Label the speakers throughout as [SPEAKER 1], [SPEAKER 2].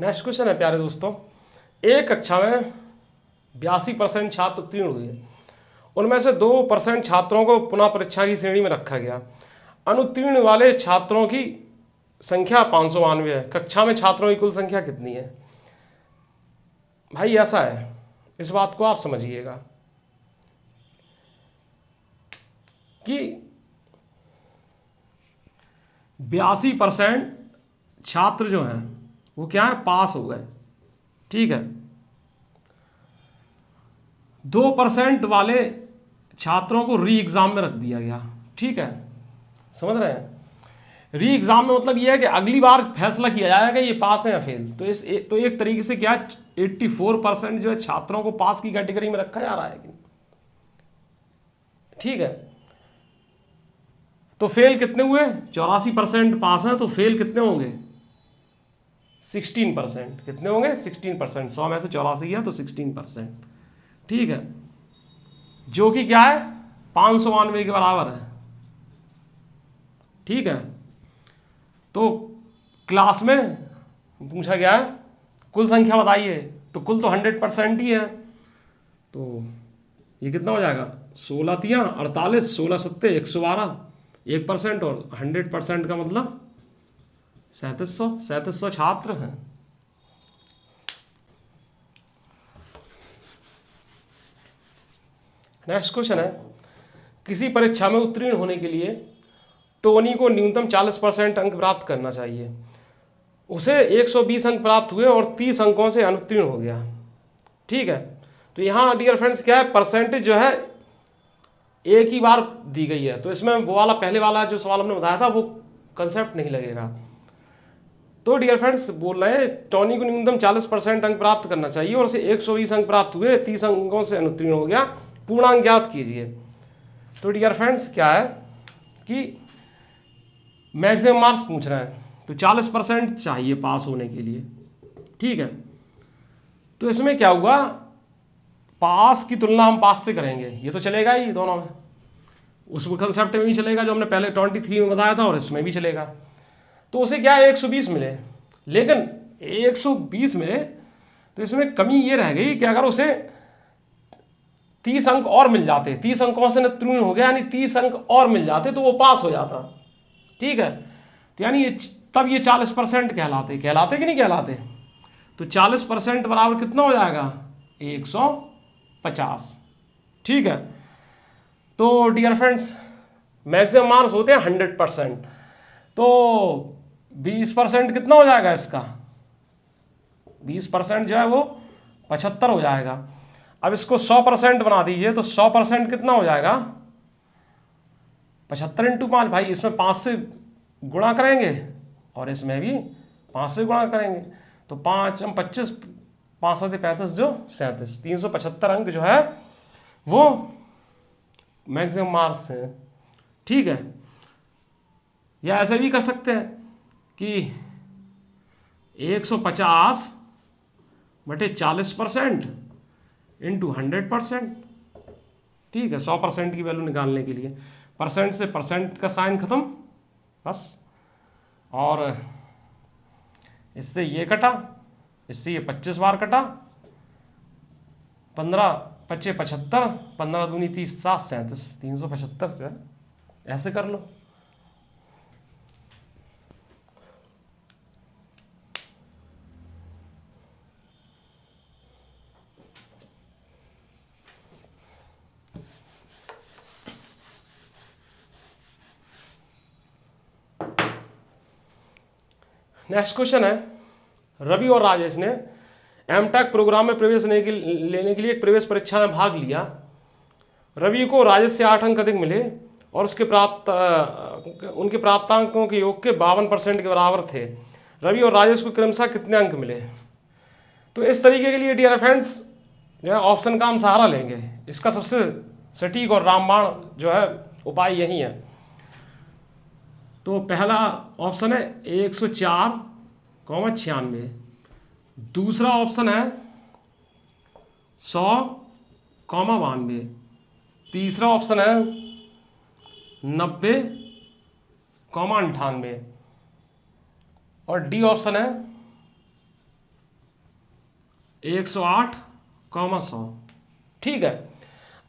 [SPEAKER 1] Next question है प्यारे दोस्तों, एक कक्षा में 82% छात्र उत्तीर्ण हुए, उनमें से 2% छात्रों को पुनः परीक्षा की श्रेणी में रखा गया। अनुत्तीर्ण वाले छात्रों की संख्या 592 है। कक्षा में छात्रों की कुल संख्या कितनी है? भाई ऐसा है, इस बात को आप समझिएगा कि 82% छात्र जो हैं वो क्या है, पास हो गए, ठीक है। 2% वाले छात्रों को री एग्जाम में रख दिया गया, ठीक है, समझ रहे हैं। री एग्जाम में मतलब ये है कि अगली बार फैसला किया जाएगा ये पास है या फेल। तो एक तरीके से क्या 84% जो है छात्रों को पास की कैटेगरी में रखा जा रहा है, ठीक है। तो फेल कितने हुए? 84% पास हैं, तो फेल कितने होंगे? 16%। कितने होंगे? 16%। 100 में से 84 है तो 16%, ठीक है, जो कि क्या है 592 के बराबर है, ठीक है। तो क्लास में पूछा गया है कुल संख्या बताइए, तो कुल तो 100% ही है, तो ये कितना हो जाएगा? 16 तियां 48, 16 सत्ते 112, 1% और 100% का मतलब 3700 छात्र हैं। नेक्स्ट क्वेश्चन है, किसी परीक्षा में उत्तीर्ण होने के लिए टोनी को न्यूनतम 40% अंक प्राप्त करना चाहिए। उसे 120 अंक प्राप्त हुए और 30 अंकों से अनुत्तीर्ण हो गया, ठीक है। तो यहाँ डियर फ्रेंड्स क्या है, परसेंटेज जो है एक ही बार दी गई है, तो इसमें वो वाला पहले वाला जो सवाल हमने बताया था वो कंसेप्ट नहीं लगेगा। तो डियर फ्रेंड्स बोल रहे हैं टोनी को न्यूनतम 40% अंक प्राप्त करना चाहिए और उसे 120 अंक प्राप्त हुए, 30 अंकों से अनुत्तीर्ण हो गया, पूर्णांक ज्ञात कीजिए। तो डियर फ्रेंड्स क्या है कि मैक्सिमम मार्क्स पूछ रहे हैं, तो 40% चाहिए पास होने के लिए, ठीक है। तो इसमें क्या हुआ, पास की तुलना हम पास से करेंगे, ये तो चलेगा ही दोनों में, उस कंसेप्ट में भी चलेगा जो हमने पहले 23 में बताया था और इसमें भी चलेगा। तो उसे क्या है 120 मिले, लेकिन 120 मिले तो इसमें कमी ये रह गई कि अगर उसे 30 अंक और मिल जाते, 30 अंकों से उत्तीर्ण हो गया यानी 30 अंक और मिल जाते तो वो पास हो जाता, ठीक है। तो यानी तब ये 40% कहलाते कि नहीं कहलाते। तो 40% बराबर कितना हो जाएगा? 150, ठीक है। तो डियर फ्रेंड्स मैक्सिमम मार्क्स होते हैं 100%, तो 20% कितना हो जाएगा इसका? 20% जो है वो 75 हो जाएगा। अब इसको 100% बना दीजिए, तो 100% कितना हो जाएगा? 75 × 5। भाई इसमें 5 से गुणा करेंगे और इसमें भी 5 से गुणा करेंगे, तो 5 हम 25, 5 7 35 जो 37, 375 अंक जो है वो मैक्सिमम मार्क्स हैं, ठीक है। या ऐसे भी कर सकते हैं कि 150 बटे 40% इंटू 100%, ठीक है। 100% की वैल्यू निकालने के लिए परसेंट से परसेंट का साइन खत्म, बस, और इससे ये कटा, इससे ये 25 बार कटा, 15 25 75, 15 दूनी 30 7 37, 375 जो है ऐसे कर लो। नेक्स्ट क्वेश्चन है, रवि और राजेश ने एमटेक प्रोग्राम में प्रवेश लेने के लिए एक प्रवेश परीक्षा में भाग लिया। रवि को राजेश से 8 अंक अधिक मिले और उनके प्राप्तांकों के योग के 52% के बराबर थे। रवि और राजेश को क्रमशः कितने अंक मिले? तो इस तरीके के लिए डियर फ्रेंड्स जो है ऑप्शन का हम सहारा लेंगे। इसका सबसे सटीक और रामबाण जो है उपाय यही है। तो पहला ऑप्शन है 104,96, दूसरा ऑप्शन है 100,92, तीसरा ऑप्शन है 90,98 और डी ऑप्शन है 108,100। ठीक है।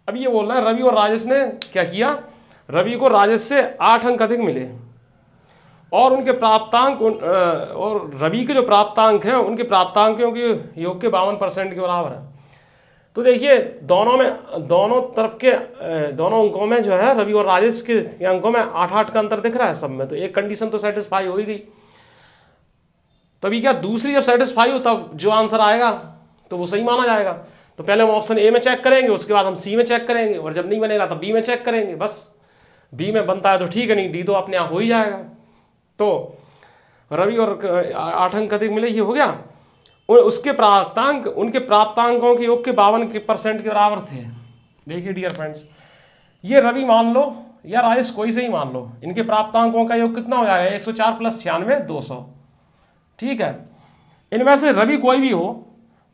[SPEAKER 1] अब ये बोल रहा है रवि और राजेश ने क्या किया, रवि को राजेश से 8 अंक अधिक मिले और उनके प्राप्तांक और रवि के जो प्राप्तांक हैं उनके प्राप्तांकों के योग के 52% के बराबर है। तो देखिए दोनों तरफ के दोनों अंकों में जो है रवि और राजेश के अंकों में 8-8 का अंतर दिख रहा है सब में, तो एक कंडीशन तो सेटिस्फाई हो ही गई। तभी क्या दूसरी जब सेटिस्फाई हो तब जो आंसर आएगा तो वो सही माना जाएगा। तो पहले हम ऑप्शन ए में चेक करेंगे, उसके बाद हम सी में चेक करेंगे, और जब नहीं बनेगा तब बी में चेक करेंगे। बस बी में बनता है तो ठीक है, नहीं डी तो अपने आप हो ही जाएगा। तो रवि और 8 अंक अधिक मिले, ये हो गया। और उसके प्राप्तांक उनके प्राप्तांकों के योग के 52% के बराबर थे। देखिए डियर फ्रेंड्स, ये रवि मान लो या राजेश कोई से ही मान लो, इनके प्राप्तांकों का योग कितना हो जाएगा 104 + 96 200। ठीक है। इनमें से रवि कोई भी हो,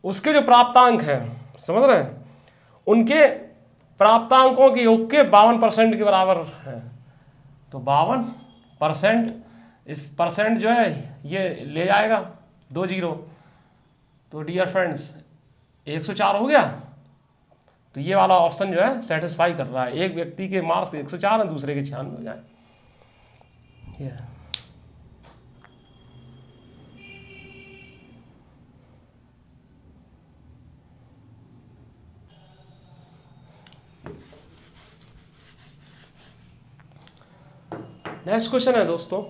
[SPEAKER 1] उसके जो प्राप्तांक हैं, समझ रहे हैं, उनके प्राप्तांकों के योग के 52% के बराबर है। तो 52%, इस परसेंट जो है ये ले जाएगा 2 0। तो डियर फ्रेंड्स 104 हो गया। तो ये वाला ऑप्शन जो है सेटिस्फाई कर रहा है। एक व्यक्ति के मार्क्स 104 है, दूसरे के 96 हो जाए। नेक्स्ट क्वेश्चन है दोस्तों,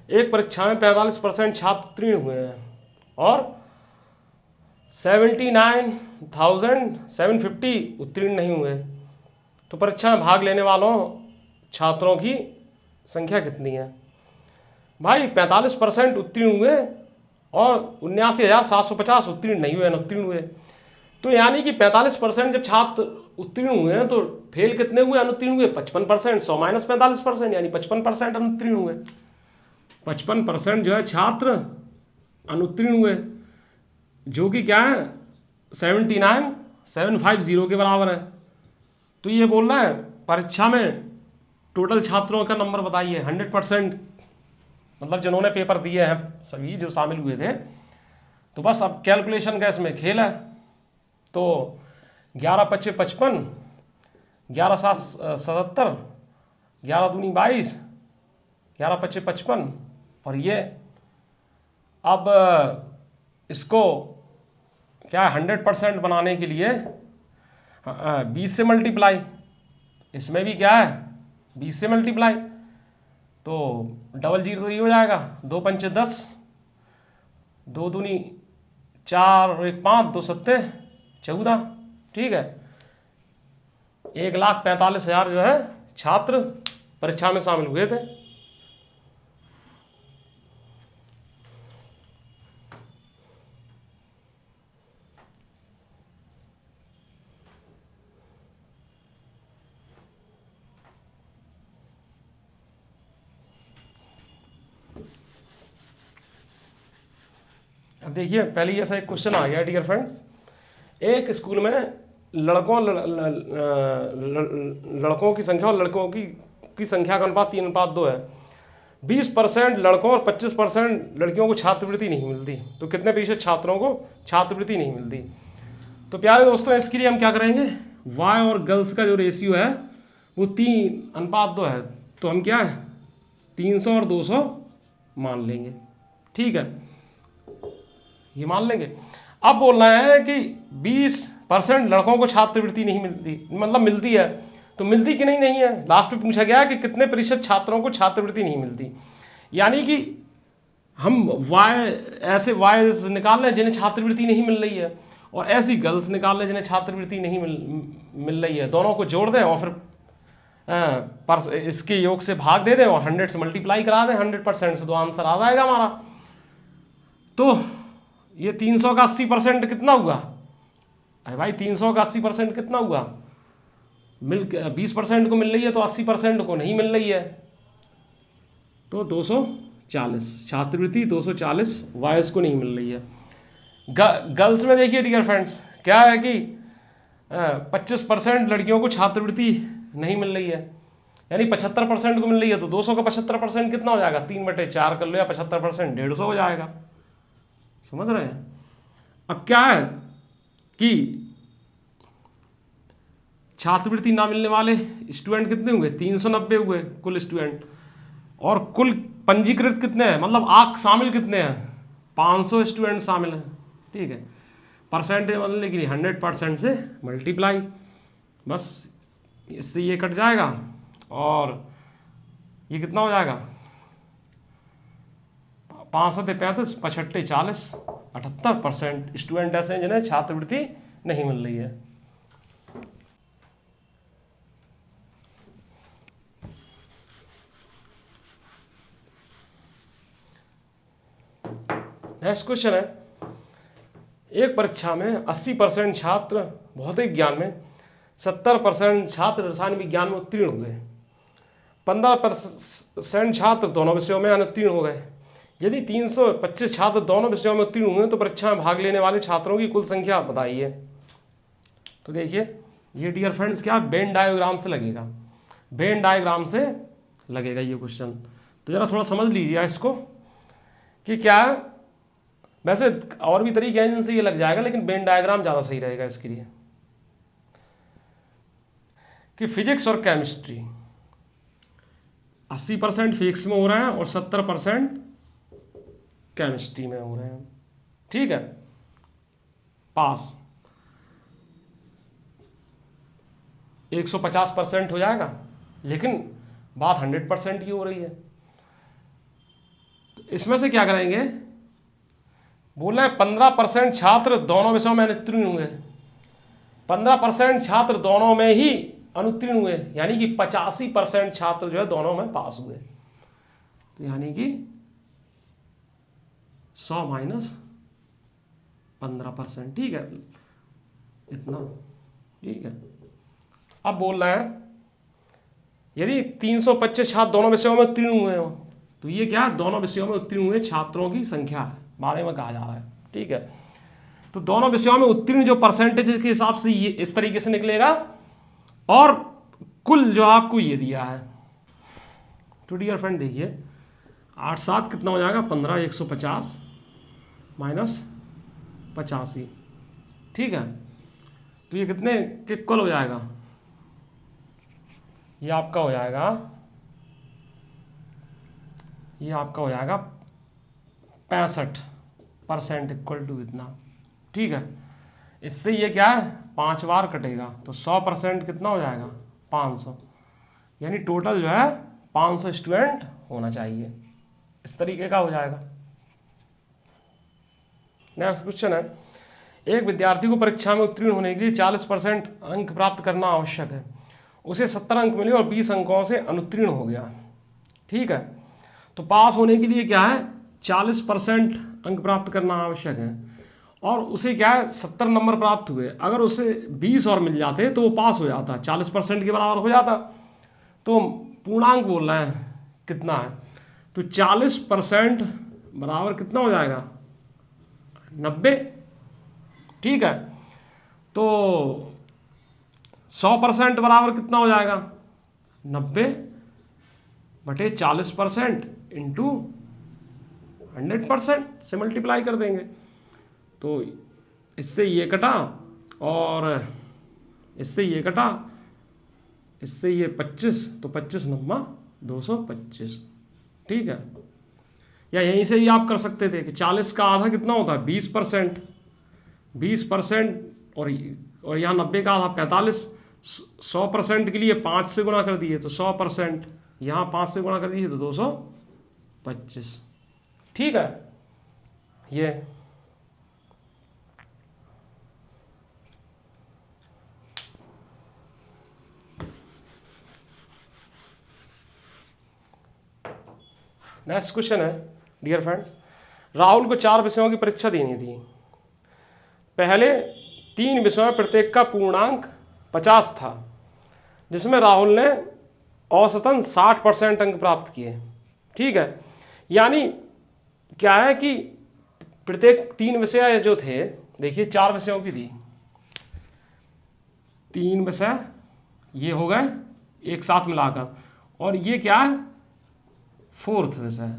[SPEAKER 1] एक परीक्षा में 45% छात्र उत्तीर्ण हुए हैं और 79,750 उत्तीर्ण नहीं हुए, तो परीक्षा में भाग लेने वालों छात्रों की संख्या कितनी है। भाई 45% उत्तीर्ण हुए और 79,750 उत्तीर्ण नहीं हुए, अनुत्तीर्ण हुए। तो यानी कि 45% जब छात्र उत्तीर्ण हुए हैं तो फेल कितने हुए, अनुत्तीर्ण हुए 55%। 100 - 45% यानी 55% अनुत्तीर्ण हुए। 55% जो है छात्र अनुत्तीर्ण हुए, जो कि क्या है 79,750 के बराबर है। तो ये बोल रहा है परीक्षा में टोटल छात्रों का नंबर बताइए। 100% मतलब जिन्होंने पेपर दिए हैं सभी जो शामिल हुए थे। तो बस अब कैलकुलेशन का इसमें खेल है। तो 11 × 5 = 55, 11 × 7 = 77, 11 × 2 = 22, 11 × 5 = 55। और ये अब इसको क्या है 100% बनाने के लिए 20 से मल्टीप्लाई, इसमें भी क्या है 20 से मल्टीप्लाई, तो डबल जीरो तो ये हो जाएगा। 2 × 5 = 10, 2 × 2 = 4 और 1 = 5, 2 × 7 = 14। ठीक है। 1,45,000 जो है छात्र परीक्षा में शामिल हुए थे। अब देखिए पहले ही ऐसा एक क्वेश्चन आ गया डियर फ्रेंड्स, एक स्कूल में लड़कों की संख्या और लड़कों की संख्या का अनुपात 3:2 है। 20% लड़कों और 25% लड़कियों को छात्रवृत्ति नहीं मिलती, तो कितने प्रतिशत छात्रों को छात्रवृत्ति नहीं मिलती। तो प्यारे दोस्तों इसके लिए हम क्या करेंगे, बॉय और गर्ल्स का जो रेशियो है वो 3:2 है। तो हम क्या है 300 और 200 मान लेंगे। ठीक है, ये मान लेंगे। अब बोलना है कि 20% लड़कों को छात्रवृत्ति नहीं मिलती, मतलब मिलती है, तो मिलती कि नहीं है। लास्ट में पूछा गया कि कितने प्रतिशत छात्रों को छात्रवृत्ति नहीं मिलती, यानी कि हम ऐसे वायज निकाल रहे हैं जिन्हें छात्रवृत्ति नहीं मिल रही है, और ऐसी गर्ल्स निकाल रहे हैं जिन्हें छात्रवृत्ति नहीं मिल रही है। दोनों को जोड़ दें और फिर इसके योग से भाग दे दें और 100 से मल्टीप्लाई करा दें 100% से, तो आंसर आ जाएगा हमारा। तो ये 300 का 80% कितना हुआ, अरे भाई 300 का 80% कितना हुआ, 20% को मिल रही है तो 80% को नहीं मिल रही है, तो 240 छात्रवृत्ति 240 वायस को नहीं मिल रही है। गर्ल्स में देखिए डियर फ्रेंड्स क्या है कि 25% लड़कियों को छात्रवृत्ति नहीं मिल रही है, यानी 75% को मिल रही है, तो 200 का 75% कितना हो जाएगा 3/4 कर लो, या 75% 150 हो जाएगा। समझ रहे हैं। अब क्या है कि छात्रवृत्ति ना मिलने वाले स्टूडेंट कितने हुए, 390 हुए कुल स्टूडेंट, और कुल पंजीकृत कितने हैं, मतलब आंक शामिल कितने हैं, 500 स्टूडेंट शामिल हैं। ठीक है, परसेंटेज बदलने के लिए 100% से मल्टीप्लाई, बस इससे ये कट जाएगा और ये कितना हो जाएगा, 5 35 65 40 78% स्टूडेंट ऐसे हैं जिन्हें छात्रवृत्ति नहीं मिल रही है। नेक्स्ट क्वेश्चन है, एक परीक्षा में 80% छात्र भौतिक ज्ञान में, 70% छात्र रसायन विज्ञान में उत्तीर्ण हो गए, 15% छात्र दोनों विषयों में अनुत्तीर्ण हो गए। यदि 325 छात्र दोनों विषयों में उत्तीर्ण हुए तो परीक्षा में भाग लेने वाले छात्रों की कुल संख्या बताइए। तो देखिए ये डियर फ्रेंड्स क्या वेन डायग्राम से लगेगा, वेन डायग्राम से लगेगा ये क्वेश्चन। तो जरा थोड़ा समझ लीजिए इसको कि क्या है, वैसे और भी तरीके हैं जिनसे ये लग जाएगा, लेकिन वेन डायग्राम ज़्यादा सही रहेगा इसके लिए। कि फिजिक्स और केमिस्ट्री 80% फिजिक्स में हो रहे हैं और 70% केमिस्ट्री में हो रहे हैं। ठीक है, पास 150% हो जाएगा, लेकिन बात 100% की हो रही है। इसमें से क्या करेंगे, बोला है 15% छात्र दोनों विषयों में अनुत्तीर्ण हुए, 15% छात्र दोनों में ही अनुत्तीर्ण हुए, यानी कि 85% छात्र जो है दोनों में पास हुए। तो यानी कि 100 माइनस 15%। ठीक है, इतना। ठीक है, अब बोल रहा है यदि 325 छात्र दोनों विषयों में उत्तीर्ण हुए हो, तो ये क्या दोनों विषयों में उत्तीर्ण हुए छात्रों की संख्या है, बारे में कहा जा रहा है। ठीक है, तो दोनों विषयों में उत्तीर्ण जो परसेंटेज के हिसाब से ये इस तरीके से निकलेगा, और कुल जो आपको ये दिया है। तो डियर फ्रेंड देखिए 8 7 कितना हो जाएगा, 15 150 माइनस 85। ठीक है, तो ये कितने के कुल हो जाएगा, ये आपका हो जाएगा, ये आपका हो जाएगा 65% इक्वल टू इतना। ठीक है, इससे ये क्या है 5 बार कटेगा, तो 100% कितना हो जाएगा 500, यानी टोटल जो है 500 स्टूडेंट होना चाहिए। इस तरीके का हो जाएगा। नेक्स्ट क्वेश्चन है, एक विद्यार्थी को परीक्षा में उत्तीर्ण होने के लिए 40% अंक प्राप्त करना आवश्यक है, उसे 70 अंक मिले और 20 अंकों से अनुत्तीर्ण हो गया। ठीक है, तो पास होने के लिए क्या है 40% अंक प्राप्त करना आवश्यक है, और उसे क्या है 70 नंबर प्राप्त हुए, अगर उसे 20 और मिल जाते तो वो पास हो जाता, 40% के बराबर हो जाता। तो पूर्णांक बोल रहे हैं कितना है, तो 40% बराबर कितना हो जाएगा 90। ठीक है, तो 100% बराबर कितना हो जाएगा 90/40% इंटू 100% से मल्टीप्लाई कर देंगे। तो इससे ये कटा और इससे ये कटा, इससे ये 25, तो 25 9 225। ठीक है, या यहीं से ही आप कर सकते थे कि 40 का आधा कितना होता है 20%, 20% और यहाँ 90 का आधा 45। 100% के लिए 5 से गुणा कर दिए तो 100%, यहाँ 5 से गुणा कर दिए तो 225। ठीक है, ये नेक्स्ट क्वेश्चन है डियर फ्रेंड्स, राहुल को 4 विषयों की परीक्षा देनी थी। पहले 3 विषयों में प्रत्येक का पूर्णांक 50 था, जिसमें राहुल ने औसतन 60% अंक प्राप्त किए। ठीक है, यानी क्या है कि प्रत्येक 3 विषय जो थे, देखिए 4 विषयों की थी, 3 विषय ये हो गए एक साथ मिलाकर, और ये क्या है 4th विषय,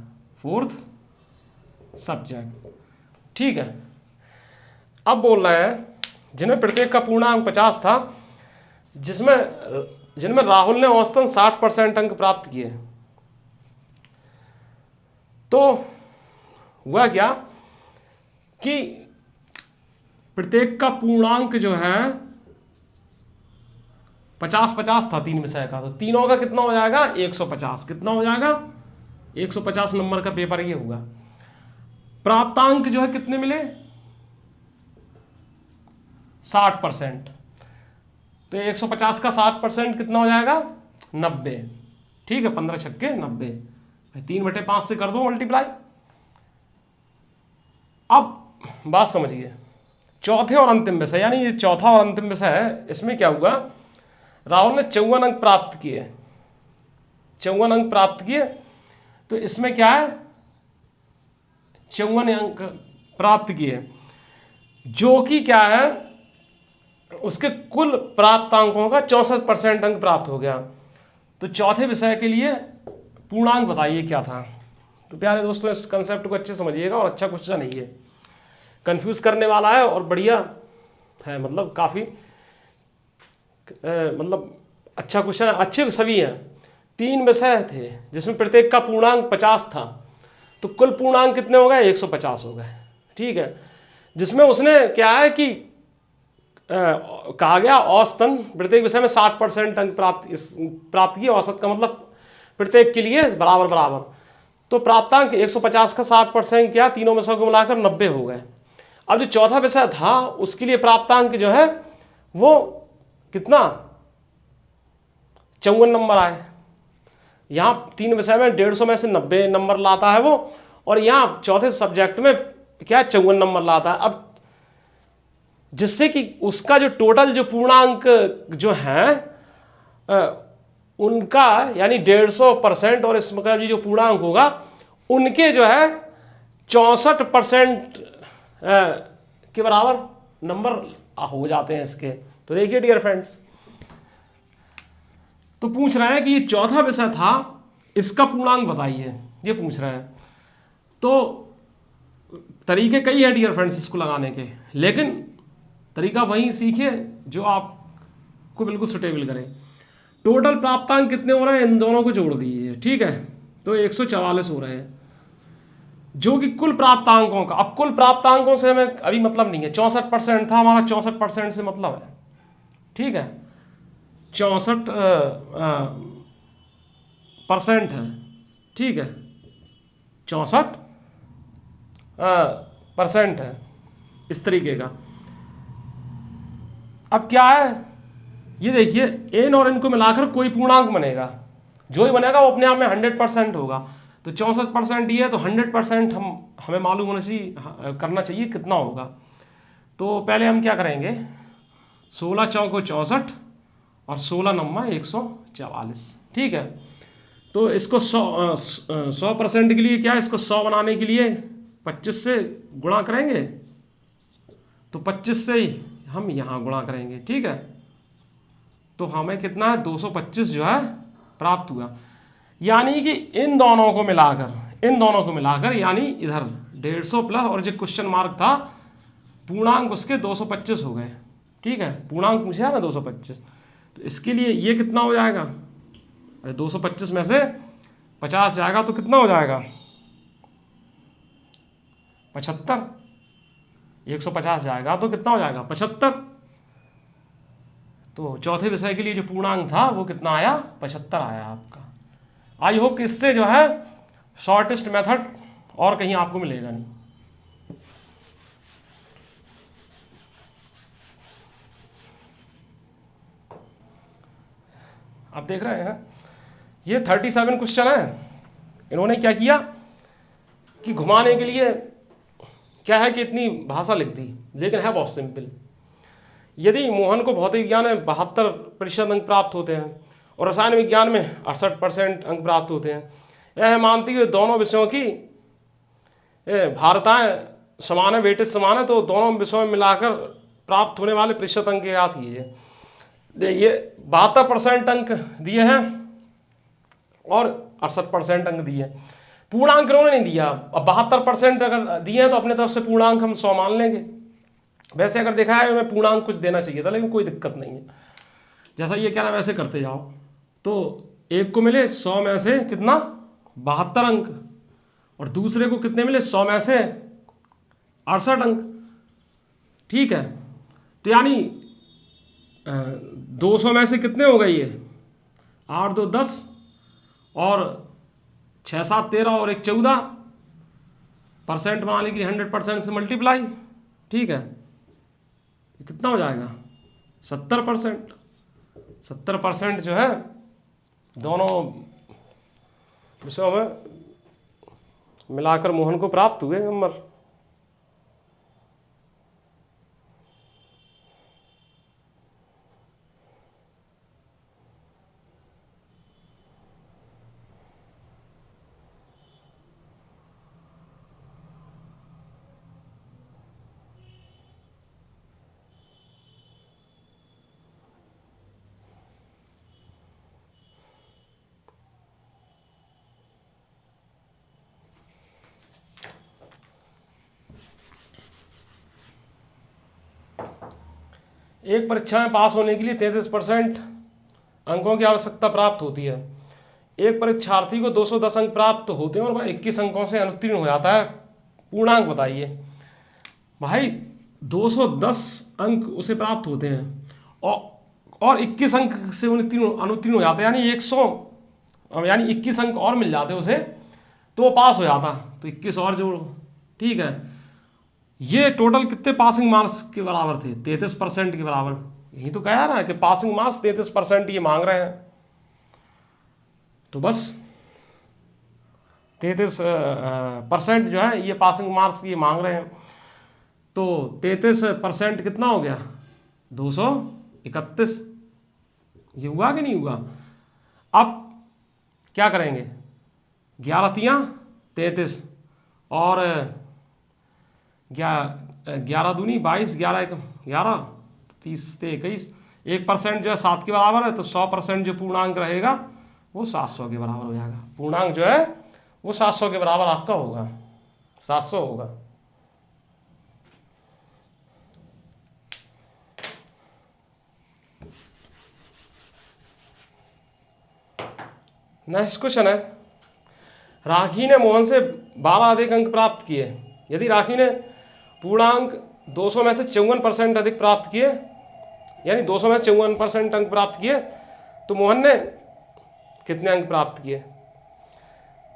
[SPEAKER 1] 4th सब्जेक्ट। ठीक है, अब बोल रहे हैं जिनमें प्रत्येक का पूर्णांक 50 था, जिनमें राहुल ने औसतन 60% अंक प्राप्त किए। तो हुआ क्या कि प्रत्येक का पूर्णांक जो है 50-50 था तीन विषय का, तो तीनों का कितना हो जाएगा 150। कितना हो जाएगा 150 नंबर का पेपर ये हुआ। प्राप्तांक जो है कितने मिले 60%। तो 150 का 60% कितना हो जाएगा 90। ठीक है, 15 छक्के 90, 3/5 से कर दो मल्टीप्लाई। अब बात समझिए, चौथे और अंतिम विषय, यानी ये चौथा और अंतिम विषय है, इसमें क्या हुआ, राहुल ने 54 अंक प्राप्त किए। 54 अंक प्राप्त किए, तो इसमें क्या है 54 अंक प्राप्त किए, जो कि क्या है उसके कुल प्राप्त अंकों का 64% अंक प्राप्त हो गया। तो चौथे विषय के लिए पूर्णांक बताइए क्या था। तो प्यारे दोस्तों, इस कंसेप्ट को अच्छे समझिएगा, और अच्छा क्वेश्चन नहीं है, कंफ्यूज करने वाला है और बढ़िया है, मतलब काफ़ी मतलब अच्छा क्वेश्चन है, अच्छे सभी हैं। 3 विषय थे जिसमें प्रत्येक का पूर्णांक 50 था, तो कुल पूर्णांक कितने हो गए 150 हो गए। ठीक है, जिसमें उसने क्या है कि कहा गया औसतन प्रत्येक विषय में 60% अंक प्राप्त किए। औसत का मतलब प्रत्येक के लिए बराबर बराबर, तो प्राप्तांक 150 का 60% क्या, तीनों विषयों को मिलाकर 90 हो गए। अब जो चौथा विषय था उसके लिए प्राप्तांक जो है वो कितना 54 नंबर आए। यहाँ 3 विषय में 150 में से 90 नंबर लाता है वो, और यहाँ चौथे सब्जेक्ट में क्या 54 नंबर लाता है। अब जिससे कि उसका जो टोटल जो पूर्णांक जो है उनका यानी 150% और इसका जो पूर्णांक होगा उनके जो है 64% के बराबर नंबर हो जाते हैं इसके। तो देखिए डियर फ्रेंड्स, तो पूछ रहे हैं कि ये चौथा विषय था, इसका पूर्णांक बताइए, ये पूछ रहे हैं। तो तरीके कई हैं डियर फ्रेंड्स इसको लगाने के, लेकिन तरीका वही सीखिए जो आपको बिल्कुल सुटेबल करे। टोटल प्राप्तांक कितने हो रहे हैं, इन दोनों को जोड़ दीजिए। ठीक है, तो 144 हो रहे हैं, जो कि कुल प्राप्तांकों का। अब कुल प्राप्तांकों से हमें अभी मतलब नहीं है, 64% था हमारा, 64% से मतलब है। ठीक है, 64% है। ठीक है, 64% है इस तरीके का। अब क्या है ये देखिए, एन और एन को मिलाकर कोई पूर्णांक बनेगा, जो ही बनेगा वो अपने आप में 100% होगा। तो 64% ये है, तो 100% हमें मालूम होना चाहिए, करना चाहिए कितना होगा। तो पहले हम क्या करेंगे, 16 चौको 64 और 16 नम्मा 144। ठीक है, तो इसको 100% के लिए क्या है, इसको 100 बनाने के लिए 25 से गुणा करेंगे, तो 25 से हम यहाँ गुणा करेंगे। ठीक है, तो हमें कितना है 225 जो है प्राप्त हुआ। यानी कि इन दोनों को मिलाकर यानी इधर 150 प्लस और जो क्वेश्चन मार्क था पूर्णांक उसके 225 हो गए। ठीक है, पूर्णांक पूछा है ना 225, तो इसके लिए ये कितना हो जाएगा, अरे 225 में से 50 जाएगा तो कितना हो जाएगा 75, 150 जाएगा तो कितना हो जाएगा 75। तो चौथे विषय के लिए जो पूर्णांक था वो कितना आया 75 आया आपका। आई होप कि इससे जो है शॉर्टेस्ट मेथड और कहीं आपको मिलेगा नहीं। आप देख रहे हैं ये 37 क्वेश्चन है। इन्होंने क्या किया कि घुमाने के लिए क्या है कि इतनी भाषा लिख दी, लेकिन है बहुत सिंपल। यदि मोहन को भौतिक विज्ञान में 72% अंक प्राप्त होते हैं और रसायन विज्ञान में 68% अंक प्राप्त होते हैं, यह मानती हुए दोनों विषयों की भारताएं समान है, वेटेज समान है, तो दोनों विषयों में मिलाकर प्राप्त होने वाले प्रतिशत अंक याद कीजिए। देखिए 72% अंक दिए हैं और 68% अंक दिए हैं। पूर्णांक इन्होंने नहीं दिया। अब 72% अगर दिए हैं तो अपने तरफ से पूर्णांक हम 100 मान लेंगे। वैसे अगर देखा है मैं पूर्णांक कुछ देना चाहिए था, लेकिन कोई दिक्कत नहीं है, जैसा ये कह रहा है वैसे करते जाओ। तो एक को मिले 100 में से कितना 72 अंक, और दूसरे को कितने मिले 100 में से 68 अंक। ठीक है, तो यानी 200 में से कितने हो गए ये 8 2 10 और 6 7 13 और 1 14 परसेंट बनाने के लिए 100% से मल्टीप्लाई। ठीक है, कितना हो जाएगा 70%। 70% जो है दोनों विषयों में मिलाकर मोहन को प्राप्त हुए नंबर। एक परीक्षा में पास होने के लिए 33% अंकों की आवश्यकता प्राप्त होती है। एक परीक्षार्थी को 210 अंक प्राप्त होते हैं और वह 21 अंकों से अनुत्तीर्ण हो जाता है। पूर्णांक बताइए। भाई 210 अंक उसे प्राप्त होते हैं और 21 अंक से अनुत्तीर्ण हो जाते हैं, यानी 100 यानी 21 अंक और मिल जाते उसे तो वो पास हो जाता। तो 21 और जोड़ो। ठीक है, ये टोटल कितने पासिंग मार्क्स के बराबर थे 33% के बराबर। यही तो कहा ना कि पासिंग मार्क्स 33% ये मांग रहे हैं, तो बस 33% जो है ये पासिंग मार्क्स ये मांग रहे हैं। तो 33% कितना हो गया 231। ये हुआ कि नहीं हुआ। अब क्या करेंगे 11 तियां 33 और 11 दूनी 22 11 1 11 30 से 21। 1% जो है 7 के बराबर है, तो 100% जो पूर्णांक रहेगा वो 700 के बराबर हो जाएगा। पूर्णांक जो है वो 700 के बराबर आपका होगा, 700 होगा। नेक्स्ट क्वेश्चन है, राखी ने मोहन से 12 अधिक अंक प्राप्त किए। यदि राखी ने पूर्णांक 200 में से 54% अधिक प्राप्त किए, यानी 200 में से 54% अंक प्राप्त किए, तो मोहन ने कितने अंक प्राप्त किए।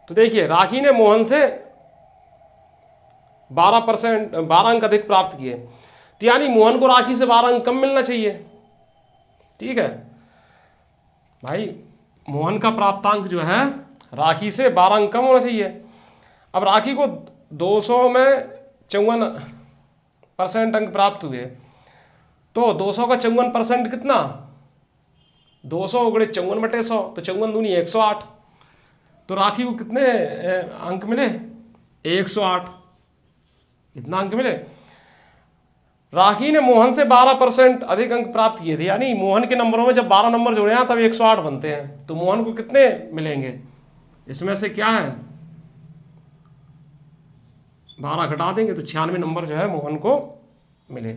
[SPEAKER 1] तो देखिए राखी ने मोहन से 12 अंक अधिक प्राप्त किए, तो यानी मोहन को राखी से 12 अंक कम मिलना चाहिए। ठीक है भाई, मोहन का प्राप्तांक जो है राखी से 12 अंक कम होना चाहिए। अब राखी को 200 में 54% अंक प्राप्त हुए, तो 200 का 54% कितना 200 उगड़े 54/100, तो 54 दूनी 108। तो राखी को कितने अंक मिले 108, इतना अंक मिले। राखी ने मोहन से 12% अधिक अंक प्राप्त किए थे, यानी मोहन के नंबरों में जब 12 नंबर जोड़े हैं तब 108 बनते हैं। तो मोहन को कितने मिलेंगे, इसमें से क्या है 12 घटा देंगे तो 96 नंबर जो है मोहन को मिले।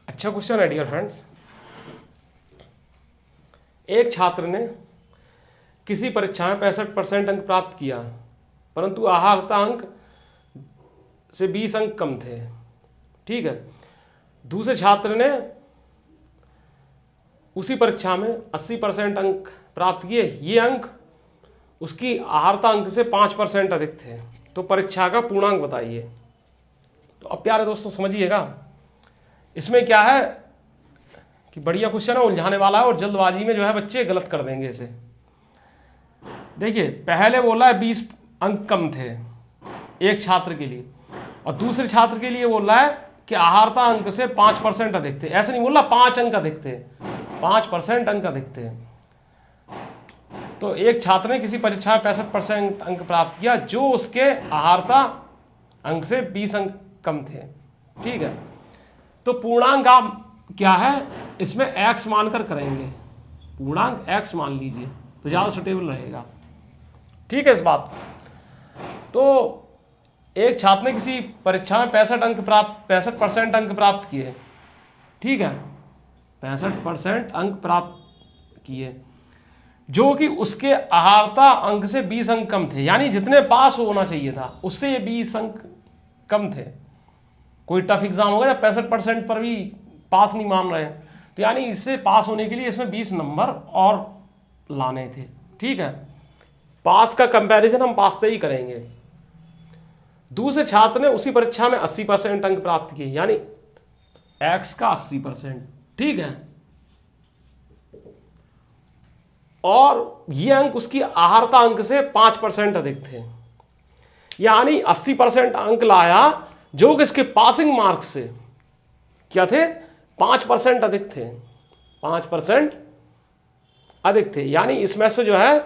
[SPEAKER 1] अच्छा क्वेश्चन है डियर फ्रेंड्स। एक छात्र ने किसी परीक्षा में 65% अंक प्राप्त किया, परंतु आहर्ता अंक से 20 अंक कम थे। ठीक है, दूसरे छात्र ने उसी परीक्षा में 80% अंक प्राप्त किए, ये अंक उसकी आहर्ता अंक से 5% अधिक थे। तो परीक्षा का पूर्णांक बताइए। तो अब प्यारे दोस्तों समझिएगा, इसमें क्या है कि बढ़िया क्वेश्चन है, उलझाने वाला है और जल्दबाजी में जो है बच्चे गलत कर देंगे इसे। देखिए पहले बोला है 20 अंक कम थे एक छात्र के लिए, और दूसरे छात्र के लिए बोल रहा है कि आहर्ता अंक से 5% अधिक थे। ऐसे नहीं बोल रहा 5 अंक अधिक थे, 5% अंक अधिक थे। तो एक छात्र ने किसी परीक्षा में 65% अंक प्राप्त किया जो उसके आहर्ता अंक से 20 अंक कम थे। ठीक है, तो पूर्णांक आप क्या है इसमें x मानकर करेंगे। पूर्णांक x मान लीजिए। तो ज़्यादा सुटेबल रहेगा। ठीक है इस बात। तो एक छात्र ने किसी परीक्षा में 65% अंक प्राप्त किए, ठीक है, 65% अंक प्राप्त किए, जो कि उसके अहारता अंक से 20 अंक कम थे, यानी जितने पास होना चाहिए था उससे ये 20 अंक कम थे। कोई टफ एग्जाम होगा या 65% पर भी पास नहीं मान रहे हैं, तो यानी इससे पास होने के लिए इसमें 20 नंबर और लाने थे। ठीक है, पास का कंपैरिजन हम पास से ही करेंगे। दूसरे छात्र ने उसी परीक्षा में 80% अंक प्राप्त किए, यानी x का 80%, ठीक है, और ये अंक उसकी आहारता अंक से 5% अधिक थे, यानी 80% अंक लाया, जो कि इसके पासिंग मार्क्स से क्या थे, 5% अधिक थे, 5% अधिक थे। यानी इसमें से जो है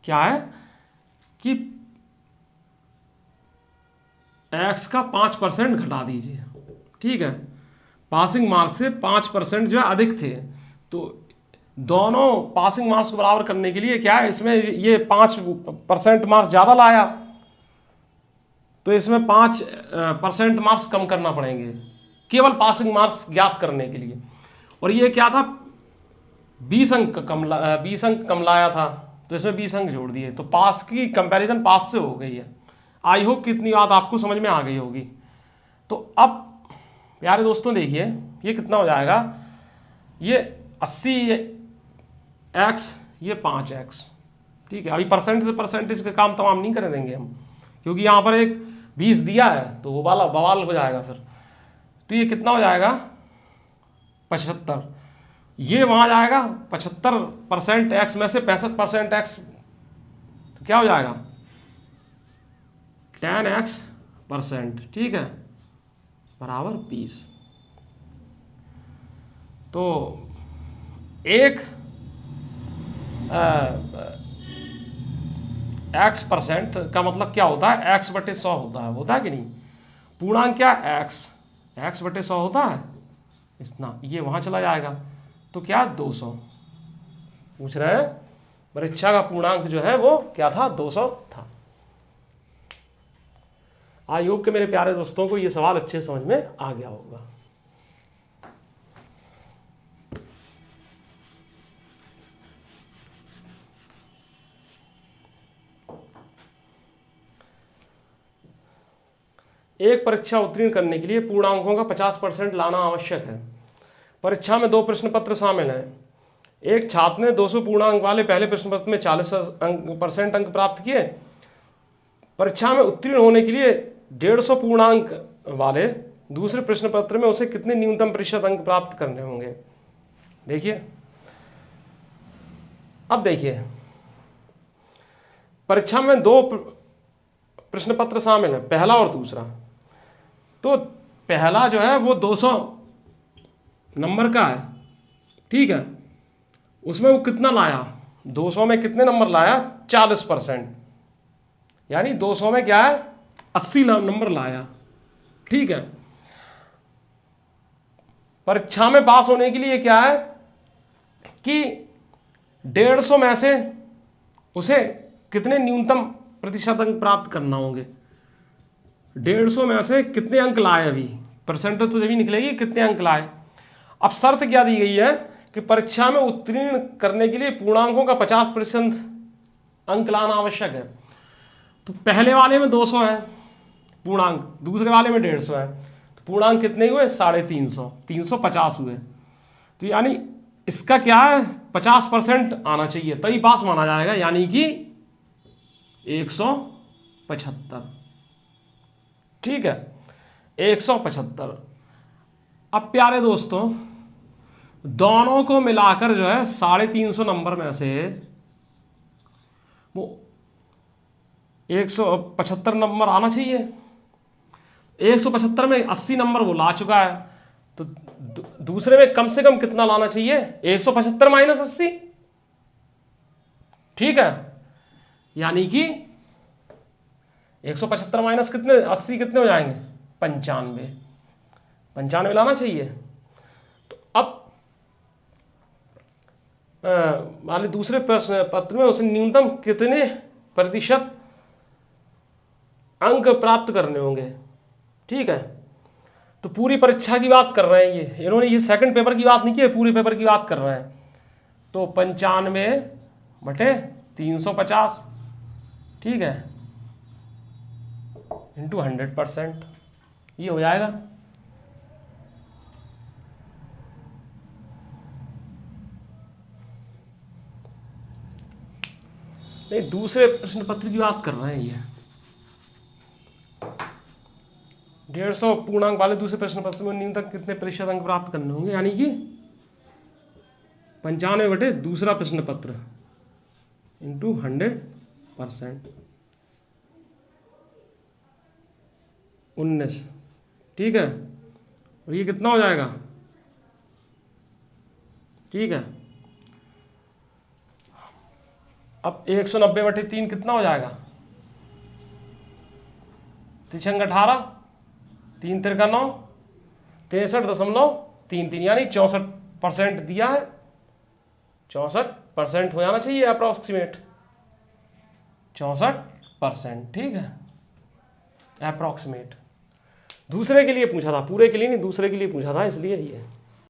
[SPEAKER 1] क्या है कि x का 5% घटा दीजिए, ठीक है, पासिंग मार्क्स से 5% जो है अधिक थे, तो दोनों पासिंग मार्क्स को बराबर करने के लिए क्या है, इसमें ये 5% मार्क्स ज़्यादा लाया, तो इसमें 5% मार्क्स कम करना पड़ेंगे केवल पासिंग मार्क्स ज्ञात करने के लिए। और ये क्या था, 20 अंक कम लाया था, तो इसमें 20 अंक जोड़ दिए, तो पास की कंपैरिजन पास से हो गई है। आई होप कि इतनी बात आपको समझ में आ गई होगी। तो अब प्यारे दोस्तों देखिए ये कितना हो जाएगा, ये 80x, ये 5x, ठीक है। अभी परसेंट से परसेंटेज का काम तमाम नहीं कर देंगे हम, क्योंकि यहाँ पर एक 20 दिया है तो वो वाला बवाल हो जाएगा फिर। तो ये कितना हो जाएगा, 75, ये वहाँ जाएगा 75% x में से 65% x, तो क्या हो जाएगा 10x%, ठीक है, बराबर 20। तो एक x% का मतलब क्या होता है, x/100 होता है कि नहीं। पूर्णांक क्या x/100 होता है, इतना, ये वहां चला जाएगा, तो क्या 200 पूछ रहे हैं, परीक्षा का पूर्णांक जो है वो क्या था, 200 था। आई होप के मेरे प्यारे दोस्तों को ये सवाल अच्छे समझ में आ गया होगा। एक परीक्षा उत्तीर्ण करने के लिए पूर्णांकों का 50% लाना आवश्यक है। परीक्षा में 2 प्रश्न पत्र शामिल हैं। एक छात्र ने 200 पूर्णांक वाले पहले प्रश्न पत्र में 40% अंक प्राप्त किए। परीक्षा में उत्तीर्ण होने के लिए 150 पूर्णांक वाले दूसरे प्रश्न पत्र में उसे कितने न्यूनतम प्रतिशत अंक प्राप्त करने होंगे। देखिए, अब देखिए, परीक्षा में 2 प्रश्न पत्र शामिल है, पहला और दूसरा। तो पहला जो है वो 200 नंबर का है, ठीक है, उसमें वो कितना लाया, 200 में कितने नंबर लाया, 40%, यानी 200 में क्या है 80 नंबर लाया, ठीक है। परीक्षा में पास होने के लिए क्या है कि 150 में से उसे कितने न्यूनतम प्रतिशत अंक प्राप्त करना होंगे। 150 में से कितने अंक लाए, अभी परसेंटेज तो जब निकलेगी कितने अंक लाए। अब शर्त क्या दी गई है कि परीक्षा में उत्तीर्ण करने के लिए पूर्णांकों का 50% अंक लाना आवश्यक है। तो पहले वाले में 200 है पूर्णांक, दूसरे वाले में 150 है, तो पूर्णांक कितने हुए, 350, 350 हुए। तो यानी इसका क्या है 50% आना चाहिए तभी पास माना जाएगा, यानी कि 175, ठीक है, 175। अब प्यारे दोस्तों दोनों को मिलाकर जो है 350 नंबर में से वो 175 नंबर आना चाहिए। 175 में 80 नंबर वो ला चुका है, तो दूसरे में कम से कम कितना लाना चाहिए, 175 माइनस 80, ठीक है, यानी कि 175 माइनस कितने 80 कितने हो जाएंगे, 95 लाना चाहिए। तो अब वाले दूसरे प्रश्न पत्र में उसे न्यूनतम कितने प्रतिशत अंक प्राप्त करने होंगे। ठीक है, तो पूरी परीक्षा की बात कर रहे हैं ये, इन्होंने ये सेकंड पेपर की बात नहीं की है, पूरे पेपर की बात कर रहे हैं। तो 95/350, ठीक है, इंटू 100%, ये हो जाएगा। नहीं, दूसरे प्रश्न पत्र की बात कर रहे हैं ये। 150 पूर्णांक वाले दूसरे प्रश्न पत्र में न्यूनतम कितने प्रतिशत अंक प्राप्त करने होंगे, यानी कि 95 बटे दूसरा प्रश्न पत्र इंटू 100%, 19, ठीक है, और ये कितना हो जाएगा। ठीक है, अब 190/3 कितना हो जाएगा, 3 18, 3 तिरका 9, 63.33, यानी 64% दिया है। 64% हो जाना चाहिए अप्रोक्सीमेट, 64%, ठीक है, अप्रोक्सीमेट। दूसरे के लिए पूछा था, पूरे के लिए नहीं, दूसरे के लिए पूछा था, इसलिए ये